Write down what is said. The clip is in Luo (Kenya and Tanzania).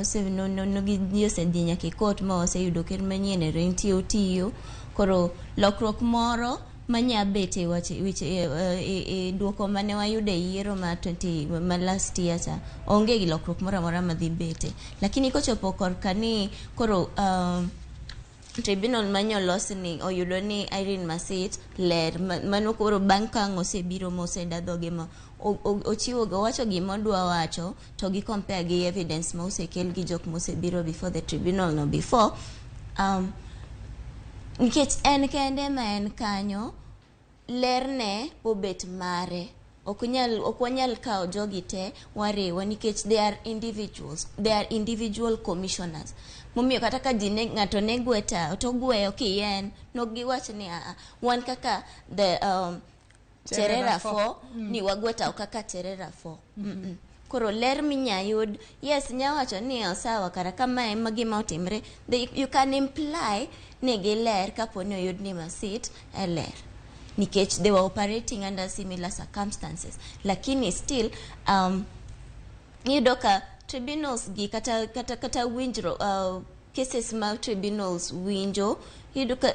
ji osedhi nyaka e court ma waseyudo ker manyien e rentiyo tiyo. Koro lokruok moro manya bet e duoko mane wayudo e yiero ma last year cha, onge gi lokruok moro amora madhi bete. Lakini kochopo korka ni koro tribunal manyolos ni oyudo ni Irene Masit ler mano koro bang' ka osebiro moseda dhoge ma ochiwo go wacho gima odwa wacho to gi compare gi evidence ma osekel gi jok mosebiro before the tribunal no before nikech en kende ma en kanyo lerne obet mare. Ok wanyal kao jogi te wariwa nikech they are individual commissioners. Momiyo kata ka ng'ato ne gweta to gweyo kien no giwach ni wan kaka the Terera 4 ni wagweta kaka Terera 4. Koro ler minya yud, yes nyawacho ni sawa kara kama ema gima otimre, you can imply ni giler kaponi oyud ni Masit ler nikech they were operating under similar circumstances. Lakini still yudo ka tribunals gi kata winjro cases ma tribunals winjo yudo ka